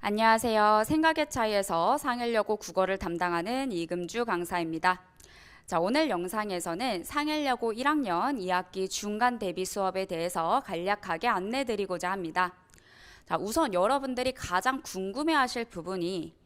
안녕하세요. 생각의 차이에서 상헬여고 국어를 담당하는 이금주 강사입니다. 자, 오늘 영상에서는 상헬여고 1학년 2학기 중간 대비 수업에 대해서 간략하게 안내드리고자 합니다. 자, 우선 여러분들이 가장 궁금해하실 부분이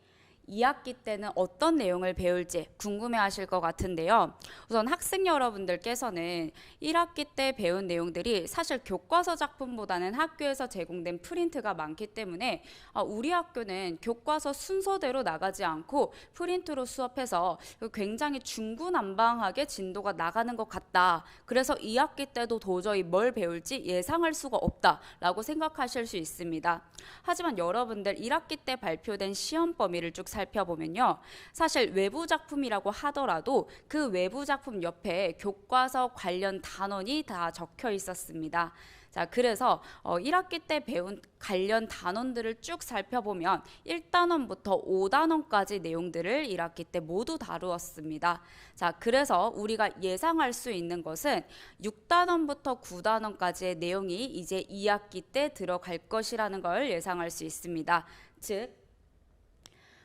2학기 때는 어떤 내용을 배울지 궁금해하실 것 같은데요. 우선 학생 여러분들께서는 1학기 때 배운 내용들이 사실 교과서 작품보다는 학교에서 제공된 프린트가 많기 때문에 우리 학교는 교과서 순서대로 나가지 않고 프린트로 수업해서 굉장히 중구난방하게 진도가 나가는 것 같다. 그래서 2학기 때도 도저히 뭘 배울지 예상할 수가 없다라고 생각하실 수 있습니다. 하지만 여러분들 1학기 때 발표된 시험 범위를 쭉 살펴보면요. 사실 외부 작품이라고 하더라도 그 외부 작품 옆에 교과서 관련 단원이 다 적혀 있었습니다. 자, 그래서 1학기 때 배운 관련 단원들을 쭉 살펴보면 1단원부터 5단원까지 내용들을 1학기 때 모두 다루었습니다. 자, 그래서 우리가 예상할 수 있는 것은 6단원부터 9단원까지의 내용이 이제 2학기 때 들어갈 것이라는 걸 예상할 수 있습니다. 즉,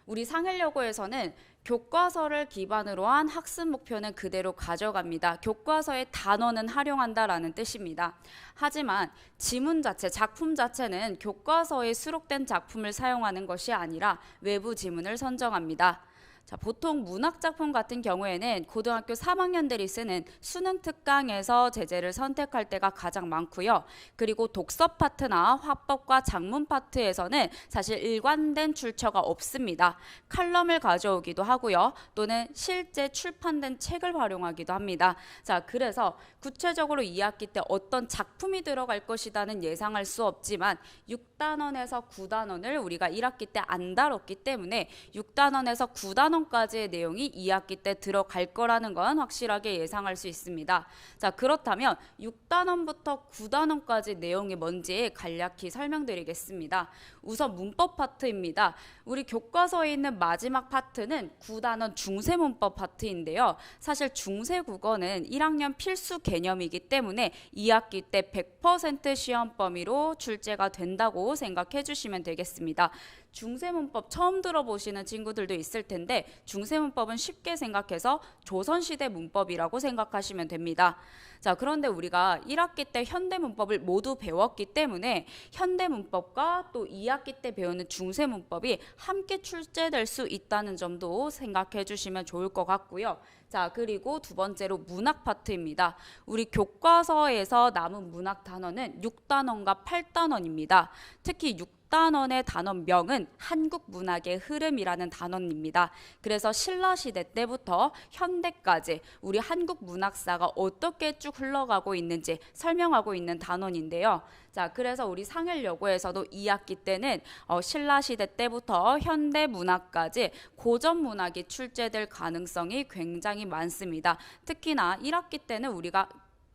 우리 상헬여고에서는 교과서를 기반으로 한 학습 목표는 그대로 가져갑니다. 교과서의 단원은 활용한다라는 뜻입니다. 하지만 지문 자체, 작품 자체는 교과서에 수록된 작품을 사용하는 것이 아니라 외부 지문을 선정합니다. 자, 보통 문학작품 같은 경우에는 고등학교 3학년들이 쓰는 수능 특강에서 제재를 선택할 때가 가장 많고요. 그리고 독서 파트나 화법과 작문 파트에서는 사실 일관된 출처가 없습니다. 칼럼을 가져오기도 하고요. 또는 실제 출판된 책을 활용하기도 합니다. 자, 그래서 구체적으로 2학기 때 어떤 작품이 들어갈 것이다는 예상할 수 없지만 6단원에서 9단원을 우리가 1학기 때 안 다뤘기 때문에 6단원에서 9단원까지의 내용이 2학기 때 들어갈 거라는 건 확실하게 예상할 수 있습니다. 자, 그렇다면 6단원부터 9단원까지 내용이 뭔지 간략히 설명드리겠습니다. 우선 문법 파트입니다. 우리 교과서에 있는 마지막 파트는 9단원 중세문법 파트인데요. 사실 중세국어는 1학년 필수 개념이기 때문에 2학기 때 100% 시험 범위로 출제가 된다고 생각해 주시면 되겠습니다. 중세문법 처음 들어보시는 친구들도 있을 텐데 중세문법은 쉽게 생각해서 조선시대 문법이라고 생각하시면 됩니다. 자, 그런데 우리가 1학기 때 현대문법을 모두 배웠기 때문에 현대문법과 또 2학기 때 배우는 중세문법이 함께 출제될 수 있다는 점도 생각해 주시면 좋을 것 같고요. 자, 그리고 두 번째로 문학 파트입니다. 우리 교과서에서 남은 문학 단원은 6단원과 8단원입니다. 특히 6단원의 단원명은 한국 문학의 흐름이라는 단원입니다. 그래서 신라시대 때부터 현대까지 우리 한국 문학사가 어떻게 쭉 흘러가고 있는지 설명하고 있는 단원인데요. 자, 그래서 우리 상헬여고에서도 2학기 때는 신라시대 때부터 현대문학까지 고전문학이 출제될 가능성이 굉장히 많습니다. 특히나 1학기 때는 우리가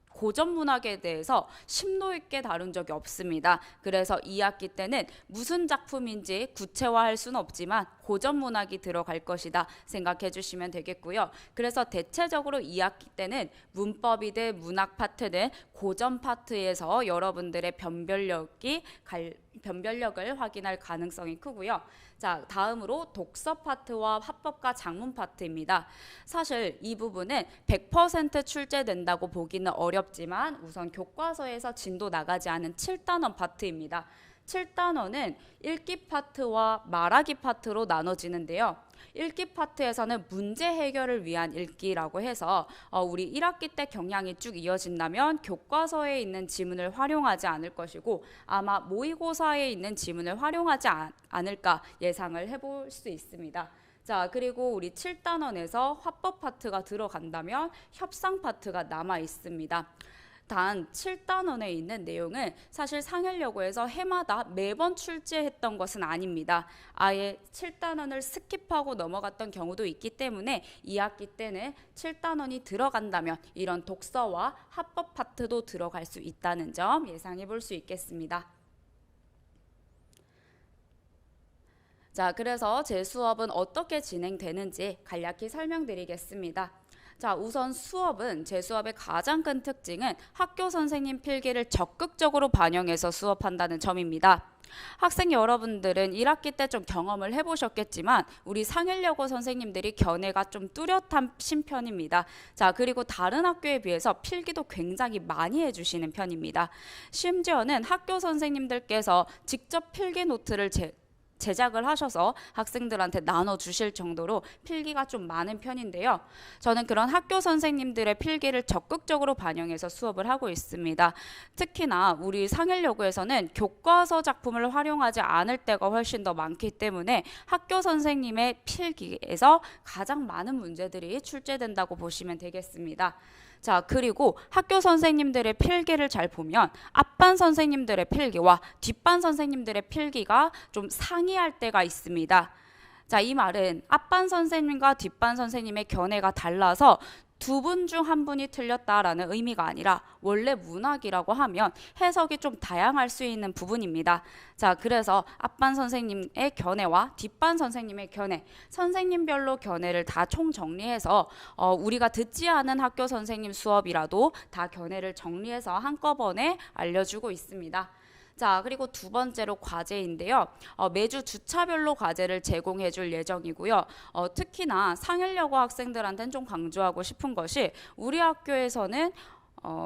고전문학에 대해서 심도 있게 다룬 적이 없습니다. 그래서 2학기 때는 무슨 작품인지 구체화할 수는 없지만 고전문학이 들어갈 것이다 생각해 주시면 되겠고요. 그래서 대체적으로 2학기 때는 문법이든 문학 파트든 고전 파트에서 여러분들의 변별력을 확인할 가능성이 크고요. 자, 다음으로 독서 파트와 화법과 작문 파트입니다. 사실 이 부분은 100% 출제된다고 보기는 어렵지만 우선 교과서에서 진도 나가지 않은 7단원 파트입니다. 7단원은 읽기 파트와 말하기 파트로 나눠지는데요. 읽기 파트에서는 문제 해결을 위한 읽기라고 해서 우리 1학기 때 경향이 쭉 이어진다면 교과서에 있는 지문을 활용하지 않을 것이고 아마 모의고사에 있는 지문을 활용하지 않을까 예상을 해볼 수 있습니다. 자, 그리고 우리 7단원에서 화법 파트가 들어간다면 협상 파트가 남아 있습니다. 단 7단원에 있는 내용은 사실 상헬여고에서 해마다 매번 출제했던 것은 아닙니다. 아예 7단원을 스킵하고 넘어갔던 경우도 있기 때문에 2학기 때는 7단원이 들어간다면 이런 독서와 합법 파트도 들어갈 수 있다는 점 예상해 볼 수 있겠습니다. 자, 그래서 제 수업은 어떻게 진행되는지 간략히 설명드리겠습니다. 자, 우선 제 수업의 가장 큰 특징은 학교 선생님 필기를 적극적으로 반영해서 수업한다는 점입니다. 학생 여러분들은 1학기 때 좀 경험을 해보셨겠지만 우리 상일여고 선생님들이 견해가 좀 뚜렷하신 편입니다. 자, 그리고 다른 학교에 비해서 필기도 굉장히 많이 해주시는 편입니다. 심지어는 학교 선생님들께서 직접 필기 노트를 제작을 하셔서 학생들한테 나눠주실 정도로 필기가 좀 많은 편인데요. 저는 그런 학교 선생님들의 필기를 적극적으로 반영해서 수업을 하고 있습니다. 특히나 우리 상일여고에서는 교과서 작품을 활용하지 않을 때가 훨씬 더 많기 때문에 학교 선생님의 필기에서 가장 많은 문제들이 출제된다고 보시면 되겠습니다. 자, 그리고 학교 선생님들의 필기를 잘 보면 앞반 선생님들의 필기와 뒷반 선생님들의 필기가 좀 상이할 때가 있습니다. 자, 이 말은 앞반 선생님과 뒷반 선생님의 견해가 달라서 두 분 중 한 분이 틀렸다라는 의미가 아니라 원래 문학이라고 하면 해석이 좀 다양할 수 있는 부분입니다. 자, 그래서 앞반 선생님의 견해와 뒷반 선생님의 견해, 선생님별로 견해를 다 총정리해서 우리가 듣지 않은 학교 선생님 수업이라도 다 견해를 정리해서 한꺼번에 알려주고 있습니다. 자, 그리고 두 번째로 과제인데요. 매주 주차별로 과제를 제공해 줄 예정이고요. 특히나 상일여고 학생들한테는 좀 강조하고 싶은 것이 우리 학교에서는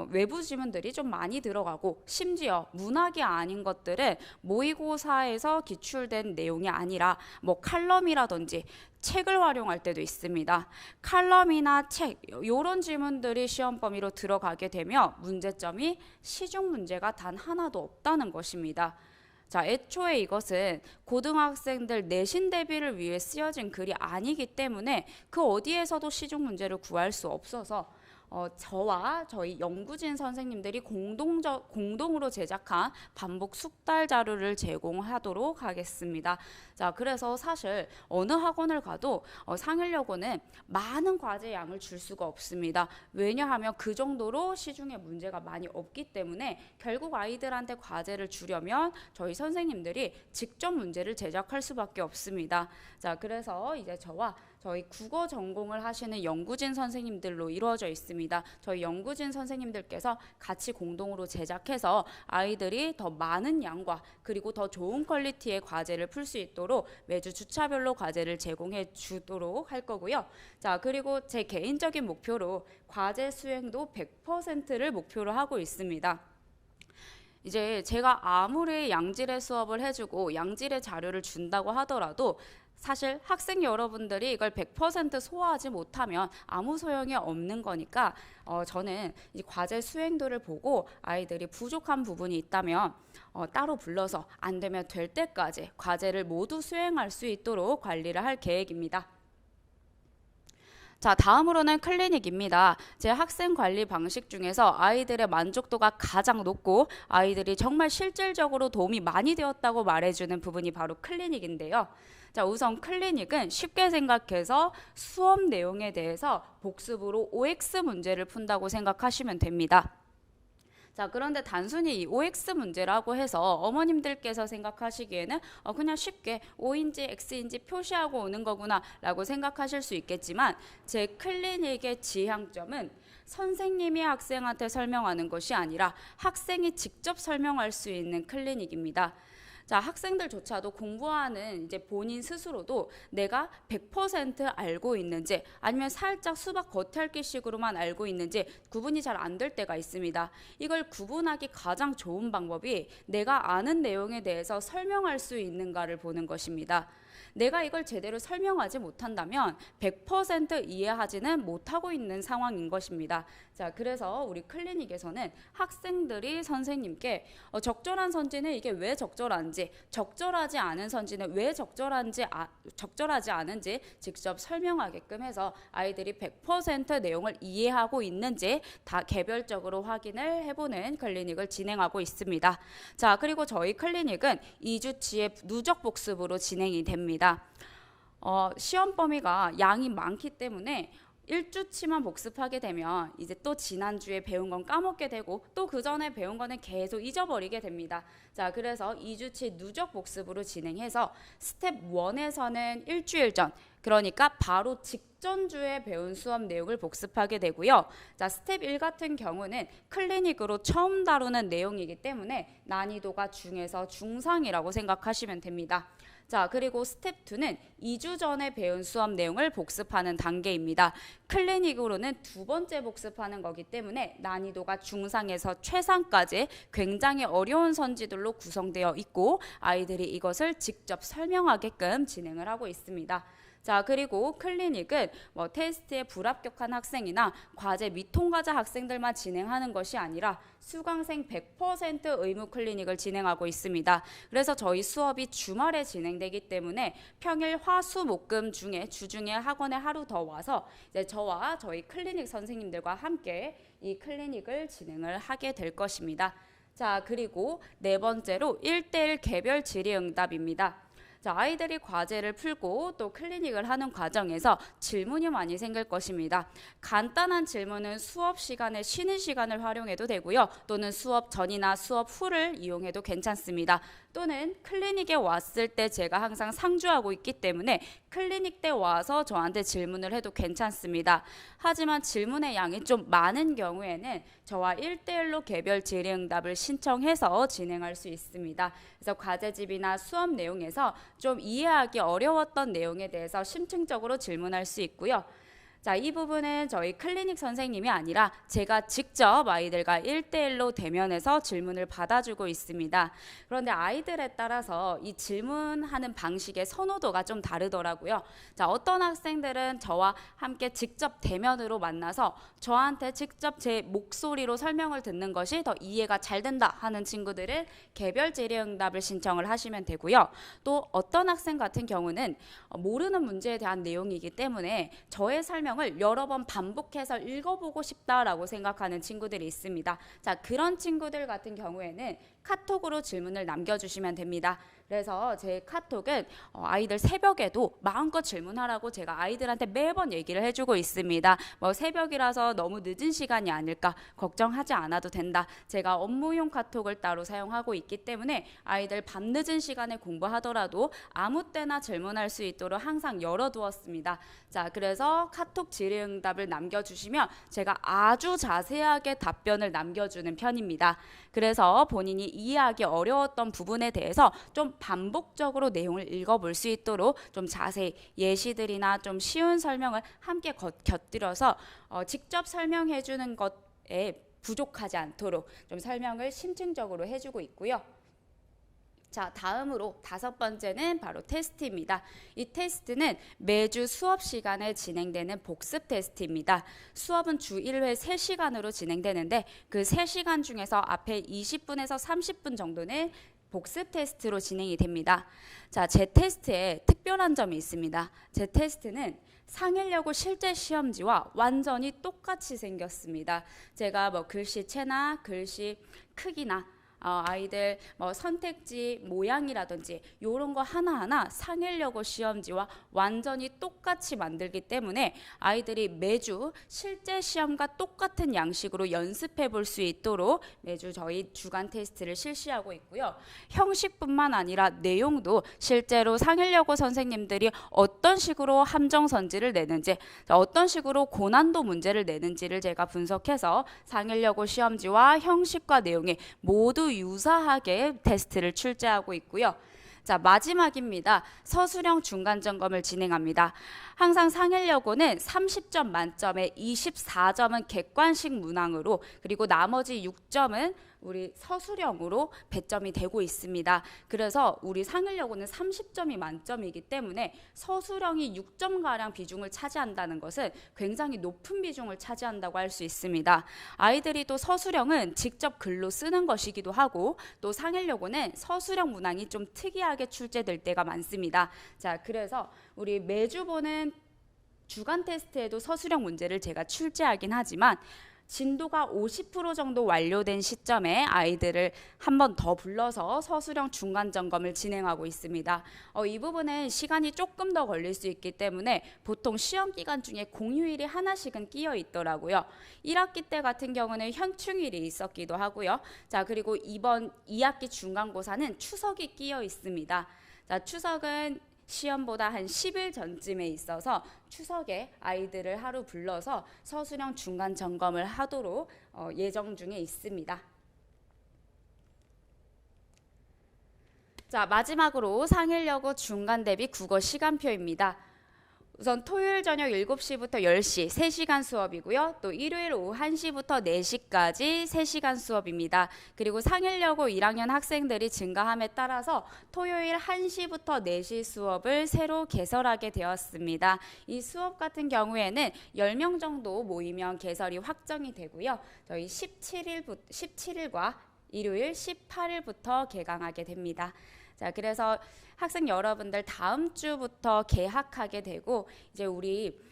외부 지문들이 좀 많이 들어가고 심지어 문학이 아닌 것들은 모의고사에서 기출된 내용이 아니라 뭐 칼럼이라든지 책을 활용할 때도 있습니다. 칼럼이나 책 이런 질문들이 시험 범위로 들어가게 되면 문제점이 시중 문제가 단 하나도 없다는 것입니다. 자, 애초에 이것은 고등학생들 내신 대비를 위해 쓰여진 글이 아니기 때문에 그 어디에서도 시중 문제를 구할 수 없어서 저와 저희 연구진 선생님들이 공동으로 제작한 반복 숙달 자료를 제공하도록 하겠습니다. 자, 그래서 사실 어느 학원을 가도 상일여고는 많은 과제 양을 줄 수가 없습니다. 왜냐하면 그 정도로 시중에 문제가 많이 없기 때문에 결국 아이들한테 과제를 주려면 저희 선생님들이 직접 문제를 제작할 수밖에 없습니다. 자, 그래서 이제 저와 저희 국어 전공을 하시는 연구진 선생님들로 이루어져 있습니다. 저희 연구진 선생님들께서 같이 공동으로 제작해서 아이들이 더 많은 양과 그리고 더 좋은 퀄리티의 과제를 풀 수 있도록 매주 주차별로 과제를 제공해 주도록 할 거고요. 자, 그리고 제 개인적인 목표로 과제 수행도 100%를 목표로 하고 있습니다. 이제 제가 아무리 양질의 수업을 해주고 양질의 자료를 준다고 하더라도 사실 학생 여러분들이 이걸 100% 소화하지 못하면 아무 소용이 없는 거니까 저는 이 과제 수행도를 보고 아이들이 부족한 부분이 있다면 따로 불러서 안 되면 될 때까지 과제를 모두 수행할 수 있도록 관리를 할 계획입니다. 자, 다음으로는 클리닉입니다. 제 학생 관리 방식 중에서 아이들의 만족도가 가장 높고 아이들이 정말 실질적으로 도움이 많이 되었다고 말해주는 부분이 바로 클리닉인데요. 자, 우선 클리닉은 쉽게 생각해서 수업 내용에 대해서 복습으로 OX 문제를 푼다고 생각하시면 됩니다. 자, 그런데 단순히 이 OX 문제라고 해서 어머님들께서 생각하시기에는 그냥 쉽게 O인지 X인지 표시하고 오는 거구나 라고 생각하실 수 있겠지만 제 클리닉의 지향점은 선생님이 학생한테 설명하는 것이 아니라 학생이 직접 설명할 수 있는 클리닉입니다. 자, 학생들조차도 공부하는 이제 본인 스스로도 내가 100% 알고 있는지 아니면 살짝 수박 겉핥기식으로만 알고 있는지 구분이 잘 안 될 때가 있습니다. 이걸 구분하기 가장 좋은 방법이 내가 아는 내용에 대해서 설명할 수 있는가를 보는 것입니다. 내가 이걸 제대로 설명하지 못한다면 100% 이해하지는 못하고 있는 상황인 것입니다. 자, 그래서 우리 클리닉에서는 학생들이 선생님께 적절한 선지는 이게 왜 적절한지, 적절하지 않은 선지는 왜 적절하지 않은지 직접 설명하게끔 해서 아이들이 100% 내용을 이해하고 있는지 다 개별적으로 확인을 해보는 클리닉을 진행하고 있습니다. 자, 그리고 저희 클리닉은 2주치의 누적 복습으로 진행이 됩니다. 시험 범위가 양이 많기 때문에 1주치만 복습하게 되면 이제 또 지난주에 배운 건 까먹게 되고 또 그 전에 배운 거는 계속 잊어버리게 됩니다. 자, 그래서 2주치 누적 복습으로 진행해서 스텝 1에서는 일주일 전, 그러니까 바로 직전 직전주에 배운 수업 내용을 복습하게 되고요. 자, 스텝 1 같은 경우는 클리닉으로 처음 다루는 내용이기 때문에 난이도가 중에서 중상이라고 생각하시면 됩니다. 자, 그리고 스텝 2는 2주 전에 배운 수업 내용을 복습하는 단계입니다. 클리닉으로는 두 번째 복습하는 거기 때문에 난이도가 중상에서 최상까지 굉장히 어려운 선지들로 구성되어 있고 아이들이 이것을 직접 설명하게끔 진행을 하고 있습니다. 자, 그리고 클리닉은 테스트에 불합격한 학생이나 과제 미통과자 학생들만 진행하는 것이 아니라 수강생 100% 의무 클리닉을 진행하고 있습니다. 그래서 저희 수업이 주말에 진행되기 때문에 평일 화수목금 중에 주중에 학원에 하루 더 와서 이제 저와 저희 클리닉 선생님들과 함께 이 클리닉을 진행을 하게 될 것입니다. 자, 그리고 네 번째로 1:1 개별 질의응답입니다. 자, 아이들이 과제를 풀고 또 클리닉을 하는 과정에서 질문이 많이 생길 것입니다. 간단한 질문은 수업 시간에 쉬는 시간을 활용해도 되고요. 또는 수업 전이나 수업 후를 이용해도 괜찮습니다. 또는 클리닉에 왔을 때 제가 항상 상주하고 있기 때문에 클리닉 때 와서 저한테 질문을 해도 괜찮습니다. 하지만 질문의 양이 좀 많은 경우에는 저와 1:1로 개별 질의응답을 신청해서 진행할 수 있습니다. 그래서 과제집이나 수업 내용에서 좀 이해하기 어려웠던 내용에 대해서 심층적으로 질문할 수 있고요. 자, 이 부분은 저희 클리닉 선생님이 아니라 제가 직접 아이들과 1:1로 대면해서 질문을 받아주고 있습니다. 그런데 아이들에 따라서 이 질문하는 방식의 선호도가 좀 다르더라고요. 자, 어떤 학생들은 저와 함께 직접 대면으로 만나서 저한테 직접 제 목소리로 설명을 듣는 것이 더 이해가 잘 된다 하는 친구들은 개별 질의응답을 신청을 하시면 되고요. 또 어떤 학생 같은 경우는 모르는 문제에 대한 내용이기 때문에 저의 설명을 여러 번 반복해서 읽어보고 싶다라고 생각하는 친구들이 있습니다. 자, 그런 친구들 같은 경우에는 카톡으로 질문을 남겨주시면 됩니다. 그래서 제 카톡은 아이들 새벽에도 마음껏 질문하라고 제가 아이들한테 매번 얘기를 해주고 있습니다. 새벽이라서 너무 늦은 시간이 아닐까 걱정하지 않아도 된다. 제가 업무용 카톡을 따로 사용하고 있기 때문에 아이들 밤늦은 시간에 공부하더라도 아무 때나 질문할 수 있도록 항상 열어두었습니다. 자, 그래서 카톡 질의응답을 남겨주시면 제가 아주 자세하게 답변을 남겨주는 편입니다. 그래서 본인이 이해하기 어려웠던 부분에 대해서 좀 반복적으로 내용을 읽어볼 수 있도록 좀 자세히 예시들이나 좀 쉬운 설명을 함께 곁들여서 직접 설명해 주는 것에 부족하지 않도록 좀 설명을 심층적으로 해주고 있고요. 자, 다음으로 5번째는 바로 테스트입니다. 이 테스트는 매주 수업 시간에 진행되는 복습 테스트입니다. 수업은 주 1회 3시간으로 진행되는데 그 3시간 중에서 앞에 20분에서 30분 정도는 복습 테스트로 진행이 됩니다. 자, 제 테스트에 특별한 점이 있습니다. 제 테스트는 상일여고 실제 시험지와 완전히 똑같이 생겼습니다. 제가 글씨체나 글씨 크기나 아이들 선택지 모양이라든지 이런 거 하나하나 상일여고 시험지와 완전히 똑같이 만들기 때문에 아이들이 매주 실제 시험과 똑같은 양식으로 연습해 볼 수 있도록 매주 저희 주간 테스트를 실시하고 있고요. 형식뿐만 아니라 내용도 실제로 상일여고 선생님들이 어떤 식으로 함정선지를 내는지 어떤 식으로 고난도 문제를 내는지를 제가 분석해서 상일여고 시험지와 형식과 내용이 모두 유사하게 테스트를 출제하고 있고요. 자, 마지막입니다. 서술형 중간점검을 진행합니다. 항상 상일여고는 30점 만점에 24점은 객관식 문항으로 그리고 나머지 6점은 우리 서술형으로 배점이 되고 있습니다. 그래서 우리 상일여고는 30점이 만점이기 때문에 서술형이 6점가량 비중을 차지한다는 것은 굉장히 높은 비중을 차지한다고 할 수 있습니다. 아이들이 또 서술형은 직접 글로 쓰는 것이기도 하고 또 상일여고는 서술형 문항이 좀 특이하게 출제될 때가 많습니다. 자, 그래서 우리 매주 보는 주간 테스트에도 서술형 문제를 제가 출제하긴 하지만 진도가 50% 정도 완료된 시점에 아이들을 한 번 더 불러서 서술형 중간점검을 진행하고 있습니다. 이 부분은 시간이 조금 더 걸릴 수 있기 때문에 보통 시험 기간 중에 공휴일이 하나씩은 끼어 있더라고요. 1학기 때 같은 경우는 현충일이 있었기도 하고요. 자, 그리고 이번 2학기 중간고사는 추석이 끼어 있습니다. 자, 추석은 시험보다 한 10일 전쯤에 있어서 추석에 아이들을 하루 불러서 서술형 중간 점검을 하도록 예정 중에 있습니다. 자, 마지막으로 상일여고 중간 대비 국어 시간표입니다. 우선 토요일 저녁 7시부터 10시 3시간 수업이고요. 또 일요일 오후 1시부터 4시까지 3시간 수업입니다. 그리고 상일여고 1학년 학생들이 증가함에 따라서 토요일 1시부터 4시 수업을 새로 개설하게 되었습니다. 이 수업 같은 경우에는 10명 정도 모이면 개설이 확정이 되고요. 저희 17일과 일요일 18일부터 개강하게 됩니다. 자, 그래서 학생 여러분들 다음 주부터 개학하게 되고 이제 우리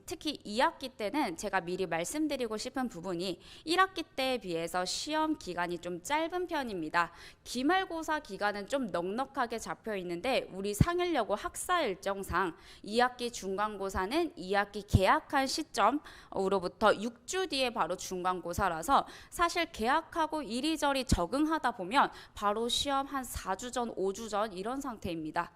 특히 2학기 때는 제가 미리 말씀드리고 싶은 부분이 1학기 때에 비해서 시험 기간이 좀 짧은 편입니다. 기말고사 기간은 좀 넉넉하게 잡혀 있는데 우리 상일여고 학사 일정상 2학기 중간고사는 2학기 개학한 시점으로부터 6주 뒤에 바로 중간고사라서 사실 개학하고 이리저리 적응하다 보면 바로 시험 한 4주 전, 5주 전 이런 상태입니다.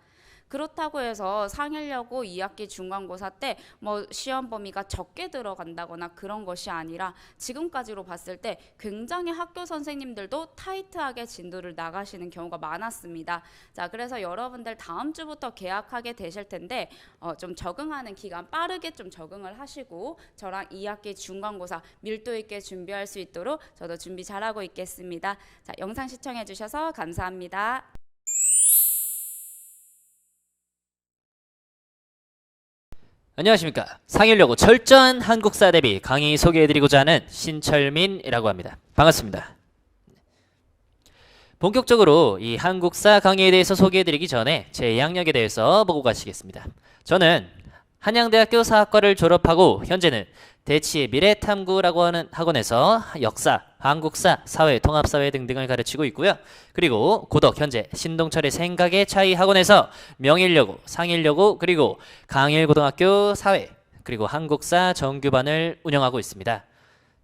그렇다고 해서 상일여고 2학기 중간고사 때 뭐 시험 범위가 적게 들어간다거나 그런 것이 아니라 지금까지로 봤을 때 굉장히 학교 선생님들도 타이트하게 진도를 나가시는 경우가 많았습니다. 자, 그래서 여러분들 다음 주부터 개학하게 되실 텐데 좀 적응하는 기간 빠르게 좀 적응을 하시고 저랑 2학기 중간고사 밀도 있게 준비할 수 있도록 저도 준비 잘하고 있겠습니다. 자, 영상 시청해 주셔서 감사합니다. 안녕하십니까. 상일여고 철저한 한국사 대비 강의 소개해드리고자 하는 신철민이라고 합니다. 반갑습니다. 본격적으로 이 한국사 강의에 대해서 소개해드리기 전에 제 양력에 대해서 보고 가시겠습니다. 저는 한양대학교 사학과를 졸업하고 현재는 대치의 미래탐구라고 하는 학원에서 역사, 한국사, 사회, 통합사회 등등을 가르치고 있고요. 그리고 고덕 현재 신동철의 생각의 차이 학원에서 명일여고, 상일여고, 그리고 강일고등학교 사회, 그리고 한국사 정규반을 운영하고 있습니다.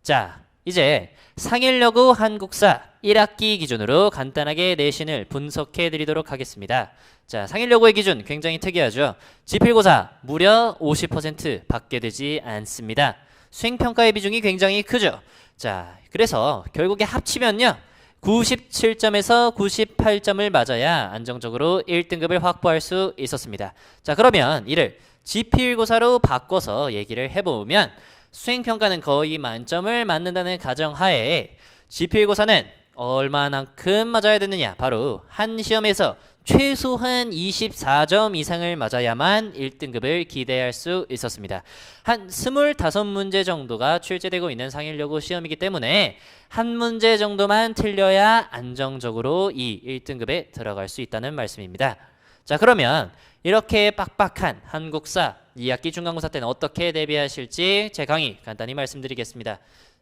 자, 이제 상일여고 한국사 1학기 기준으로 간단하게 내신을 분석해 드리도록 하겠습니다. 자, 상일여고의 기준 굉장히 특이하죠. 지필고사 무려 50% 받게 되지 않습니다. 수행평가의 비중이 굉장히 크죠. 자, 그래서 결국에 합치면요 97점에서 98점을 맞아야 안정적으로 1등급을 확보할 수 있었습니다. 자, 그러면 이를 지필고사로 바꿔서 얘기를 해보면 수행평가는 거의 만점을 맞는다는 가정하에 지필고사는 얼마만큼 맞아야 되느냐, 바로 한 시험에서 최소한 24점 이상을 맞아야만 1등급을 기대할 수 있었습니다. 한 25문제 정도가 출제되고 있는 상일여고 시험이기 때문에 한 문제 정도만 틀려야 안정적으로 이 1등급에 들어갈 수 있다는 말씀입니다. 자, 그러면 이렇게 빡빡한 한국사 2학기 중간고사 때는 어떻게 대비하실지 제 강의 간단히 말씀드리겠습니다.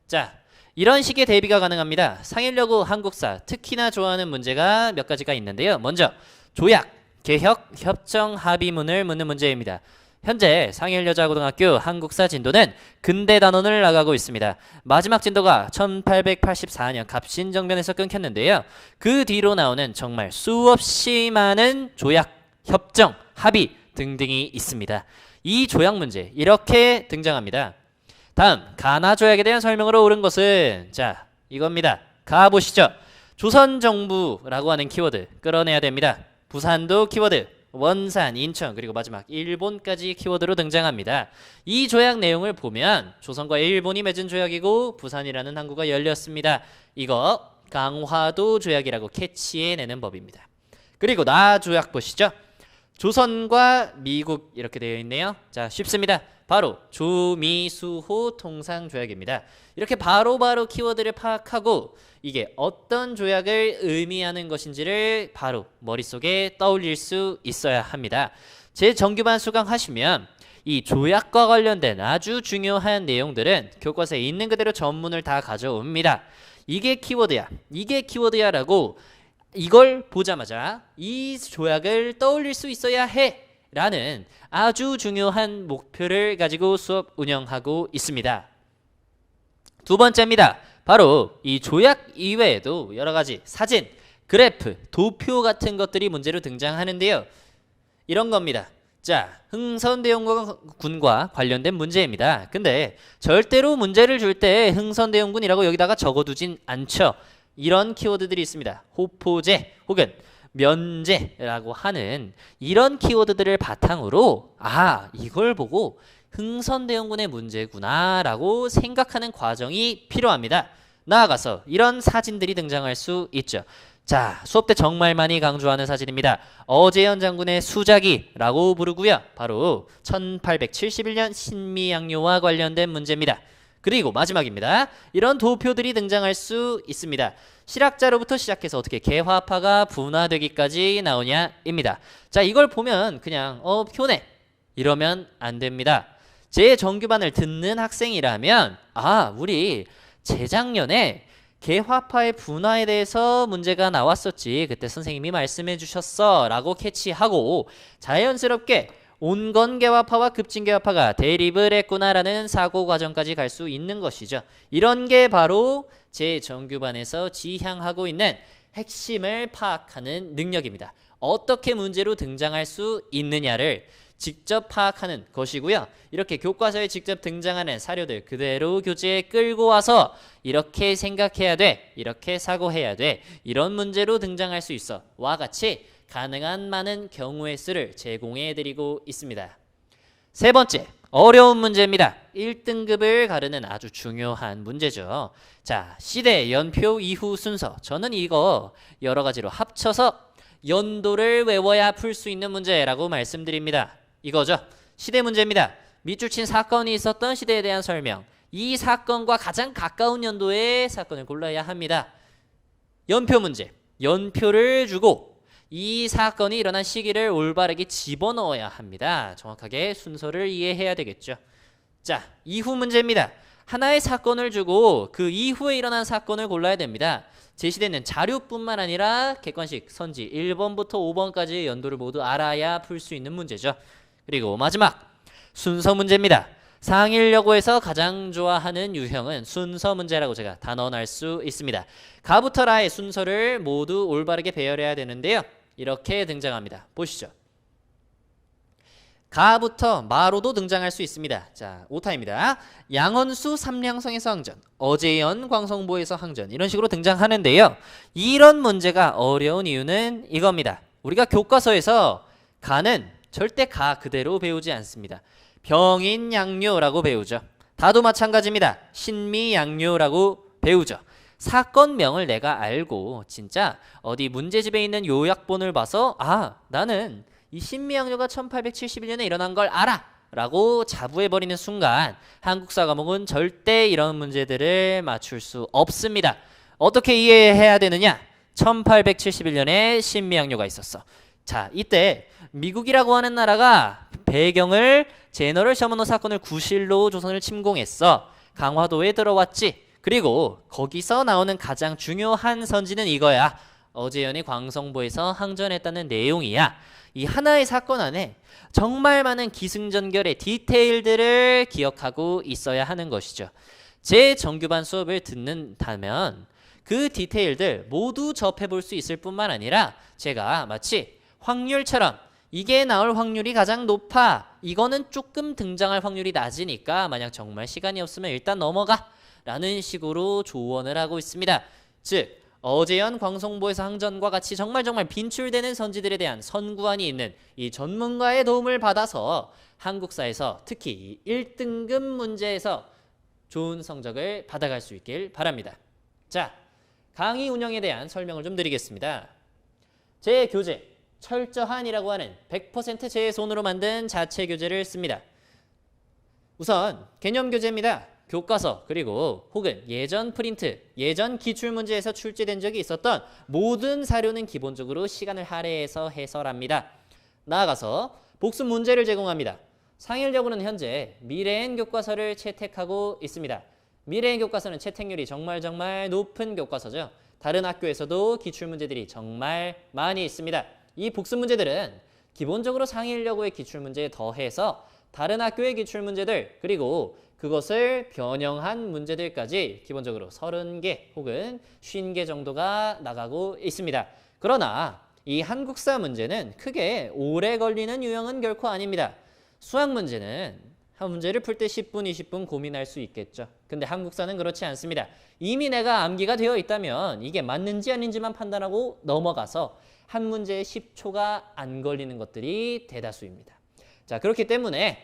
자, 이런 식의 대비가 가능합니다. 상일여고 한국사 특히나 좋아하는 문제가 몇 가지가 있는데요. 먼저 조약, 개혁, 협정, 합의문을 묻는 문제입니다. 현재 상일여자고등학교 한국사 진도는 근대 단원을 나가고 있습니다. 마지막 진도가 1884년 갑신정변에서 끊겼는데요. 그 뒤로 나오는 정말 수없이 많은 조약, 협정, 합의 등등이 있습니다. 이 조약 문제 이렇게 등장합니다. 다음 가나조약에 대한 설명으로 옳은 것은 자 이겁니다. 가보시죠. 조선정부라고 하는 키워드 끌어내야 됩니다. 부산도 키워드, 원산, 인천, 그리고 마지막 일본까지 키워드로 등장합니다. 이 조약 내용을 보면 조선과 일본이 맺은 조약이고 부산이라는 항구가 열렸습니다. 이거 강화도 조약이라고 캐치해내는 법입니다. 그리고 나 조약 보시죠. 조선과 미국 이렇게 되어 있네요. 자, 쉽습니다. 바로 조미수호 통상조약입니다. 이렇게 바로바로 키워드를 파악하고 이게 어떤 조약을 의미하는 것인지를 바로 머릿속에 떠올릴 수 있어야 합니다. 제 정규반 수강하시면 이 조약과 관련된 아주 중요한 내용들은 교과서에 있는 그대로 전문을 다 가져옵니다. 이게 키워드야, 이게 키워드야 라고 이걸 보자마자 이 조약을 떠올릴 수 있어야 해 라는 아주 중요한 목표를 가지고 수업 운영하고 있습니다. 두 번째입니다. 바로 이 조약 이외에도 여러 가지 사진, 그래프, 도표 같은 것들이 문제로 등장하는데요. 이런 겁니다. 자, 흥선대원군과 관련된 문제입니다. 근데 절대로 문제를 줄 때 흥선대원군이라고 여기다가 적어두진 않죠. 이런 키워드들이 있습니다. 호포제 혹은 면제라고 하는 이런 키워드들을 바탕으로 이걸 보고 흥선대원군의 문제구나 라고 생각하는 과정이 필요합니다. 나아가서 이런 사진들이 등장할 수 있죠. 자, 수업 때 정말 많이 강조하는 사진입니다. 어제현 장군의 수작이라고 부르고요. 바로 1871년 신미양요와 관련된 문제입니다. 그리고 마지막입니다. 이런 도표들이 등장할 수 있습니다. 실학자로부터 시작해서 어떻게 개화파가 분화되기까지 나오냐입니다. 자, 이걸 보면 그냥 표네 이러면 안 됩니다. 제 정규반을 듣는 학생이라면 우리 재작년에 개화파의 분화에 대해서 문제가 나왔었지. 그때 선생님이 말씀해 주셨어 라고 캐치하고 자연스럽게 온건개화파와 급진개화파가 대립을 했구나라는 사고 과정까지 갈 수 있는 것이죠. 이런 게 바로 제 정규반에서 지향하고 있는 핵심을 파악하는 능력입니다. 어떻게 문제로 등장할 수 있느냐를 직접 파악하는 것이고요. 이렇게 교과서에 직접 등장하는 사료들 그대로 교재에 끌고 와서 이렇게 생각해야 돼, 이렇게 사고해야 돼, 이런 문제로 등장할 수 있어 와 같이 가능한 많은 경우의 수를 제공해드리고 있습니다. 세 번째, 어려운 문제입니다. 1등급을 가르는 아주 중요한 문제죠. 자, 시대, 연표, 이후 순서. 저는 이거 여러 가지로 합쳐서 연도를 외워야 풀 수 있는 문제라고 말씀드립니다. 이거죠. 시대 문제입니다. 밑줄 친 사건이 있었던 시대에 대한 설명. 이 사건과 가장 가까운 연도의 사건을 골라야 합니다. 연표 문제. 연표를 주고 이 사건이 일어난 시기를 올바르게 집어넣어야 합니다. 정확하게 순서를 이해해야 되겠죠. 자, 이후 문제입니다. 하나의 사건을 주고 그 이후에 일어난 사건을 골라야 됩니다. 제시되는 자료뿐만 아니라 객관식 선지 1번부터 5번까지의 연도를 모두 알아야 풀 수 있는 문제죠. 그리고 마지막 순서 문제입니다. 상일여고에서 가장 좋아하는 유형은 순서 문제라고 제가 단언할 수 있습니다. 가부터 라의 순서를 모두 올바르게 배열해야 되는데요. 이렇게 등장합니다. 보시죠. 가부터 마로도 등장할 수 있습니다. 자, 오타입니다. 양원수 삼량성에서 항전, 어제연 광성보에서 항전 이런 식으로 등장하는데요. 이런 문제가 어려운 이유는 이겁니다. 우리가 교과서에서 가는 절대 가 그대로 배우지 않습니다. 병인양요라고 배우죠. 다도 마찬가지입니다. 신미양요라고 배우죠. 사건명을 내가 알고 진짜 어디 문제집에 있는 요약본을 봐서 나는 이 신미양요가 1871년에 일어난 걸 알아 라고 자부해버리는 순간 한국사 과목은 절대 이런 문제들을 맞출 수 없습니다. 어떻게 이해해야 되느냐? 1871년에 신미양요가 있었어. 자, 이때 미국이라고 하는 나라가 배경을 제너럴 셔먼호 사건을 구실로 조선을 침공했어. 강화도에 들어왔지. 그리고 거기서 나오는 가장 중요한 선지는 이거야. 어제연이 광성보에서 항전했다는 내용이야. 이 하나의 사건 안에 정말 많은 기승전결의 디테일들을 기억하고 있어야 하는 것이죠. 제 정규반 수업을 듣는다면 그 디테일들 모두 접해볼 수 있을 뿐만 아니라 제가 마치 확률처럼 이게 나올 확률이 가장 높아. 이거는 조금 등장할 확률이 낮으니까 만약 정말 시간이 없으면 일단 넘어가. 라는 식으로 조언을 하고 있습니다. 즉 어제연 광성보에서 항전과 같이 정말 빈출되는 선지들에 대한 선구안이 있는 이 전문가의 도움을 받아서 한국사에서 특히 이 1등급 문제에서 좋은 성적을 받아갈 수 있길 바랍니다. 자, 강의 운영에 대한 설명을 좀 드리겠습니다. 제 교재 철저한이라고 하는 100% 제 손으로 만든 자체 교재를 씁니다. 우선 개념 교재입니다. 교과서 그리고 혹은 예전 프린트, 예전 기출문제에서 출제된 적이 있었던 모든 사료는 기본적으로 시간을 할애해서 해설합니다. 나아가서 복습 문제를 제공합니다. 상일여고는 현재 미래엔 교과서를 채택하고 있습니다. 미래엔 교과서는 채택률이 정말 높은 교과서죠. 다른 학교에서도 기출문제들이 정말 많이 있습니다. 이 복습 문제들은 기본적으로 상일여고의 기출문제에 더해서 다른 학교의 기출문제들 그리고 그것을 변형한 문제들까지 기본적으로 30개 혹은 50개 정도가 나가고 있습니다. 그러나 이 한국사 문제는 크게 오래 걸리는 유형은 결코 아닙니다. 수학 문제는 한 문제를 풀 때 10분, 20분 고민할 수 있겠죠. 근데 한국사는 그렇지 않습니다. 이미 내가 암기가 되어 있다면 이게 맞는지 아닌지만 판단하고 넘어가서 한 문제에 10초가 안 걸리는 것들이 대다수입니다. 자, 그렇기 때문에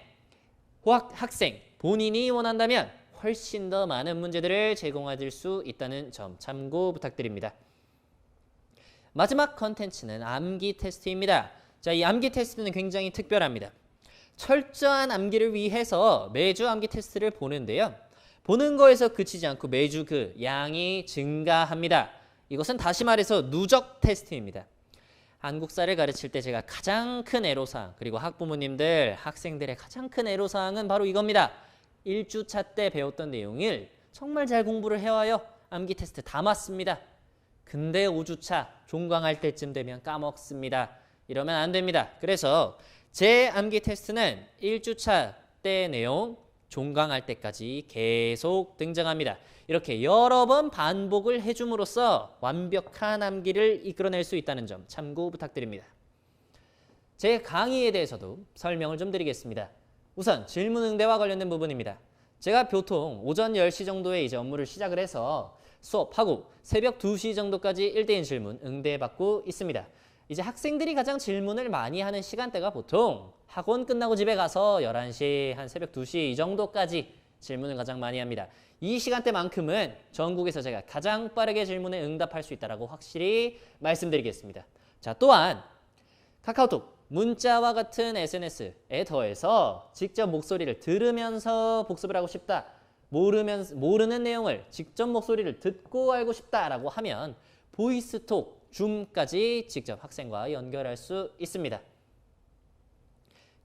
학생 본인이 원한다면 훨씬 더 많은 문제들을 제공해 수 있다는 점 참고 부탁드립니다. 마지막 컨텐츠는 암기 테스트입니다. 자, 이 암기 테스트는 굉장히 특별합니다. 철저한 암기를 위해서 매주 암기 테스트를 보는데요. 보는 거에서 그치지 않고 매주 그 양이 증가합니다. 이것은 다시 말해서 누적 테스트입니다. 한국사를 가르칠 때 제가 가장 큰 애로사항, 그리고 학부모님들, 학생들의 가장 큰 애로사항은 바로 이겁니다. 1주차 때 배웠던 내용을 정말 잘 공부를 해와요. 암기 테스트 다 맞습니다. 근데 5주차 종강할 때쯤 되면 까먹습니다. 이러면 안 됩니다. 그래서 제 암기 테스트는 1주차 때 내용 종강할 때까지 계속 등장합니다. 이렇게 여러 번 반복을 해줌으로써 완벽한 암기를 이끌어낼 수 있다는 점 참고 부탁드립니다. 제 강의에 대해서도 설명을 좀 드리겠습니다. 우선 질문응대와 관련된 부분입니다. 제가 보통 오전 10시 정도에 이제 업무를 시작을 해서 수업하고 새벽 2시 정도까지 1대1 질문 응대받고 있습니다. 이제 학생들이 가장 질문을 많이 하는 시간대가 보통 학원 끝나고 집에 가서 11시, 한 새벽 2시 이 정도까지 질문을 가장 많이 합니다. 이 시간대만큼은 전국에서 제가 가장 빠르게 질문에 응답할 수 있다고 확실히 말씀드리겠습니다. 자, 또한 카카오톡, 문자와 같은 SNS에 더해서 직접 목소리를 들으면서 복습을 하고 싶다. 모르는 내용을 직접 목소리를 듣고 알고 싶다라고 하면 보이스톡, 줌까지 직접 학생과 연결할 수 있습니다.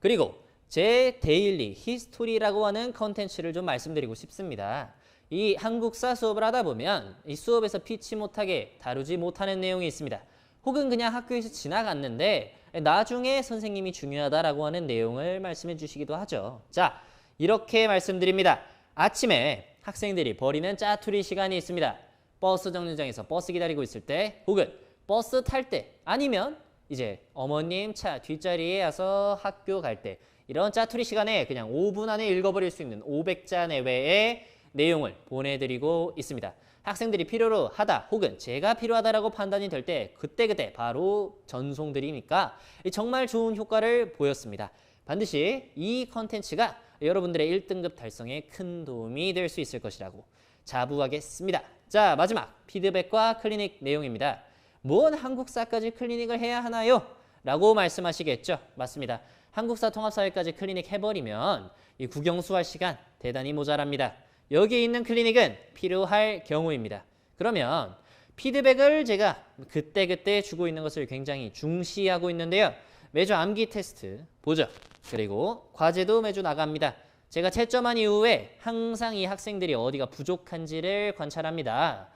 그리고 제 데일리 히스토리라고 하는 컨텐츠를 좀 말씀드리고 싶습니다. 이 한국사 수업을 하다 보면 이 수업에서 피치 못하게 다루지 못하는 내용이 있습니다. 혹은 그냥 학교에서 지나갔는데 나중에 선생님이 중요하다라고 하는 내용을 말씀해 주시기도 하죠. 자, 이렇게 말씀드립니다. 아침에 학생들이 버리는 짜투리 시간이 있습니다. 버스 정류장에서 버스 기다리고 있을 때, 혹은 버스 탈 때, 아니면 이제 어머님 차 뒷자리에 와서 학교 갈 때, 이런 짜투리 시간에 그냥 5분 안에 읽어버릴 수 있는 500자 내외의 내용을 보내드리고 있습니다. 학생들이 필요로 하다 혹은 제가 필요하다라고 판단이 될 때 그때그때 바로 전송드리니까 정말 좋은 효과를 보였습니다. 반드시 이 컨텐츠가 여러분들의 1등급 달성에 큰 도움이 될 수 있을 것이라고 자부하겠습니다. 자, 마지막 피드백과 클리닉 내용입니다. 뭔 한국사까지 클리닉을 해야 하나요? 라고 말씀하시겠죠. 맞습니다. 한국사 통합사회까지 클리닉 해버리면 이 국영수할 시간 대단히 모자랍니다. 여기 있는 클리닉은 필요할 경우입니다. 그러면 피드백을 제가 그때그때 주고 있는 것을 굉장히 중시하고 있는데요. 매주 암기 테스트 보죠. 그리고 과제도 매주 나갑니다. 제가 채점한 이후에 항상 이 학생들이 어디가 부족한지를 관찰합니다.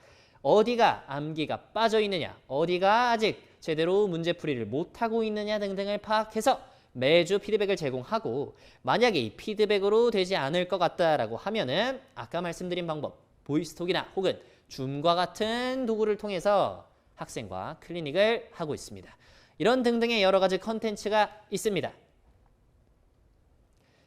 어디가 암기가 빠져 있느냐, 어디가 아직 제대로 문제풀이를 못하고 있느냐 등등을 파악해서 매주 피드백을 제공하고, 만약에 이 피드백으로 되지 않을 것 같다라고 하면은 아까 말씀드린 방법 보이스톡이나 혹은 줌과 같은 도구를 통해서 학생과 클리닉을 하고 있습니다. 이런 등등의 여러 가지 컨텐츠가 있습니다.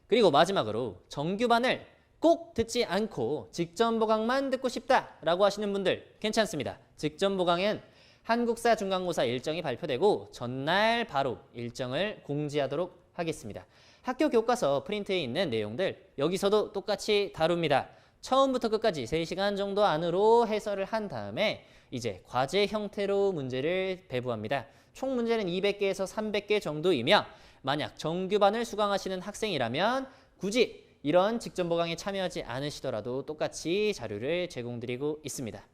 그리고 마지막으로 정규반을 꼭 듣지 않고 직전 보강만 듣고 싶다라고 하시는 분들 괜찮습니다. 직전 보강은 한국사 중간고사 일정이 발표되고 전날 바로 일정을 공지하도록 하겠습니다. 학교 교과서 프린트에 있는 내용들 여기서도 똑같이 다룹니다. 처음부터 끝까지 3시간 정도 안으로 해설을 한 다음에 이제 과제 형태로 문제를 배부합니다. 총 문제는 200개에서 300개 정도이며, 만약 정규반을 수강하시는 학생이라면 굳이 이런 직전 보강에 참여하지 않으시더라도 똑같이 자료를 제공드리고 있습니다.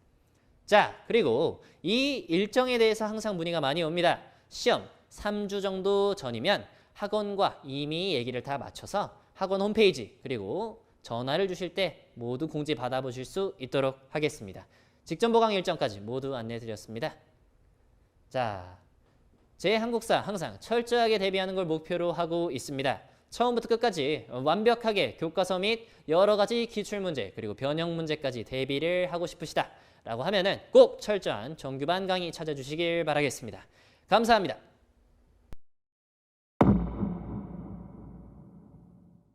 자, 그리고 이 일정에 대해서 항상 문의가 많이 옵니다. 시험 3주 정도 전이면 학원과 이미 얘기를 다 맞춰서 학원 홈페이지 그리고 전화를 주실 때 모두 공지 받아보실 수 있도록 하겠습니다. 직전 보강 일정까지 모두 안내드렸습니다. 자, 제 한국사 항상 철저하게 대비하는 걸 목표로 하고 있습니다. 처음부터 끝까지 완벽하게 교과서 및 여러 가지 기출문제 그리고 변형 문제까지 대비를 하고 싶으시다 라고 하면은 꼭 철저한 정규반 강의 찾아주시길 바라겠습니다. 감사합니다.